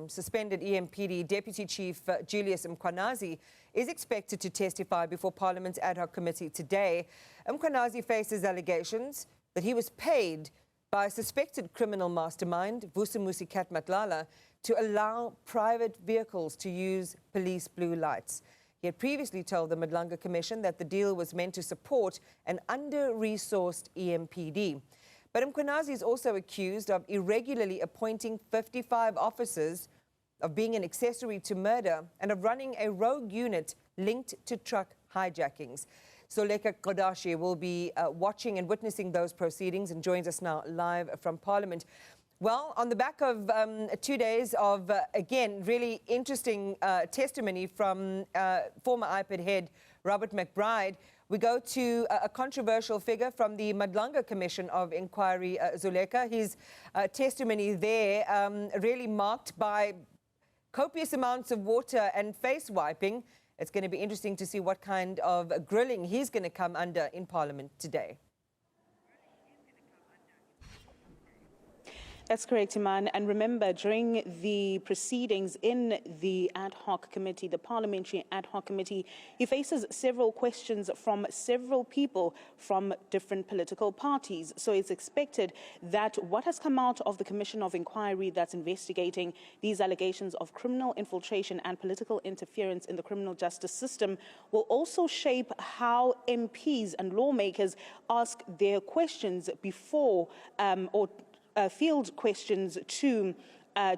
Newzroom, suspended EMPD Deputy Chief Julius Mkhwanazi is expected to testify before Parliament's ad hoc committee today. Mkhwanazi faces allegations that he was paid by a suspected criminal mastermind, Vusimuzi Cat Matlala, to allow private vehicles to use police blue lights. He had previously told the Madlanga Commission that the deal was meant to support an under-resourced EMPD. But Mkhwanazi is also accused of irregularly appointing 55 officers, of being an accessory to murder, and of running a rogue unit linked to truck hijackings. Zoleka Qodashe will be watching and witnessing those proceedings and joins us now live from Parliament. Well, on the back of 2 days of, again, really interesting testimony from former IPID head Robert McBride, we go to a controversial figure from the Madlanga Commission of Inquiry, Zoleka. His testimony there really marked by copious amounts of water and face wiping. It's going to be interesting to see what kind of grilling he's going to come under in Parliament today. That's correct, Iman. And remember, during the proceedings in the ad hoc committee, the Parliamentary ad hoc committee, he faces several questions from several people from different political parties. So it's expected that what has come out of the Commission of Inquiry that's investigating these allegations of criminal infiltration and political interference in the criminal justice system will also shape how MPs and lawmakers ask their questions before field questions to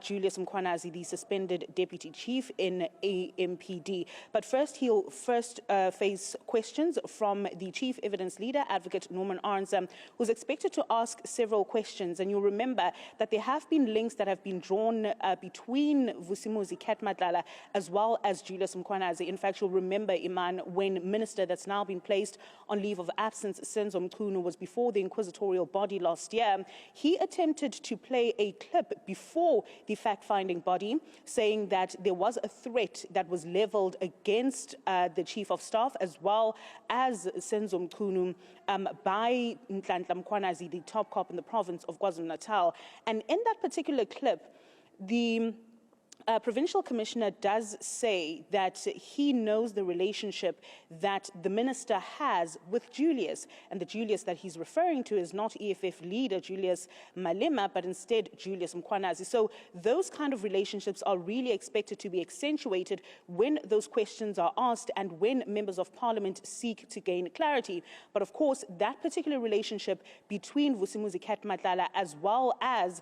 Julius Mkhwanazi, the suspended deputy chief in EMPD. But first, he'll face questions from the chief evidence leader, Advocate Norman Arns, who's expected to ask several questions. And you'll remember that there have been links that have been drawn between Vusimuzi Cat Matlala as well as Julius Mkhwanazi. In fact, you'll remember, Iman, when Minister that's now been placed on leave of absence, Newzroom Afrika was before the inquisitorial body last year, he attempted to play a clip before the fact-finding body, saying that there was a threat that was leveled against the Chief of Staff as well as Newzroom Afrika by Mkhwanazi, the top cop in the province of KwaZulu-Natal. And in that particular clip, the Provincial Commissioner does say that he knows the relationship that the minister has with Julius, and the Julius that he's referring to is not EFF leader Julius Malema, but instead Julius Mkhwanazi. So those kind of relationships are really expected to be accentuated when those questions are asked and when members of parliament seek to gain clarity. But of course, that particular relationship between Vusimuzi Cat Matlala as well as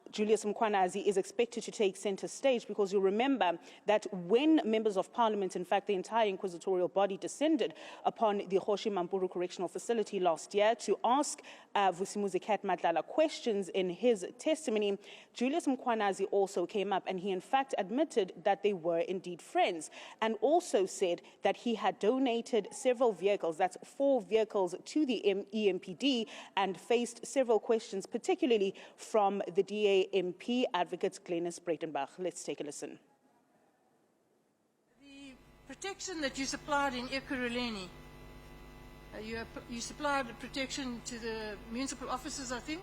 Julius Mkhwanazi is expected to take center stage, because you'll remember that when members of parliament, in fact the entire inquisitorial body, descended upon the Hoshi Mampuru Correctional Facility last year to ask Vusimuzi Cat Matlala questions in his testimony, Julius Mkhwanazi also came up, and he in fact admitted that they were indeed friends, and also said that he had donated several vehicles, that's 4 vehicles, to the EMPD, and faced several questions, particularly from the DA MP, Advocate Glenys Breitenbach. Let's take a listen. The protection that you supplied in Ekurhuleni, you supplied protection to the municipal officers, I think.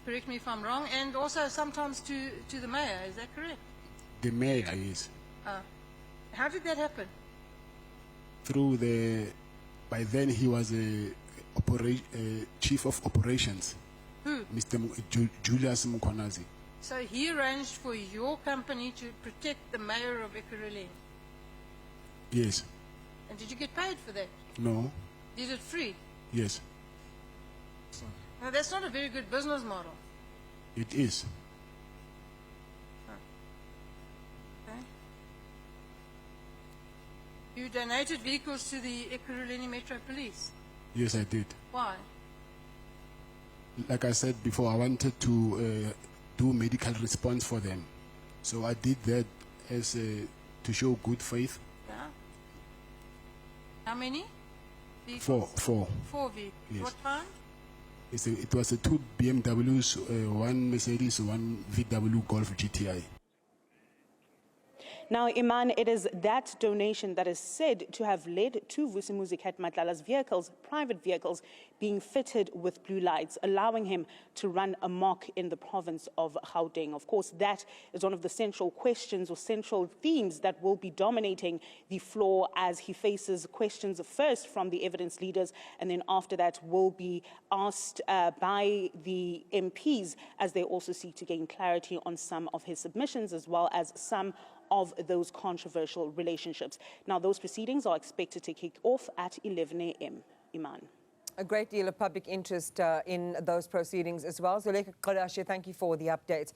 Correct me if I'm wrong, and also sometimes to the mayor. Is that correct? The mayor is. How did that happen? Through by then he was a chief of operations. Who? Mr. Julius Mkhwanazi. So he arranged for your company to protect the mayor of Ekurhuleni? Yes. And did you get paid for that? No. Did it free? Yes. Now that's not a very good business model. It is. Okay. You donated vehicles to the Ekurhuleni Metro Police? Yes, I did. Why? Like I said before, I wanted to do medical response for them. So I did that as to show good faith. Yeah. How many vehicles? 4. 4 vehicles. Yes. What kind? It was 2 BMWs, 1 Mercedes, 1 VW Golf GTI. Now, Iman, it is that donation that is said to have led to Vusimuzi Cat Matlala's vehicles, private vehicles, being fitted with blue lights, allowing him to run amok in the province of Gauteng. Of course, that is one of the central questions or central themes that will be dominating the floor as he faces questions first from the evidence leaders, and then after that will be asked by the MPs as they also seek to gain clarity on some of his submissions as well as some of those controversial relationships. Now, those proceedings are expected to kick off at 11 a.m. Iman. A great deal of public interest in those proceedings as well. Zoleka Qodashe, thank you for the update.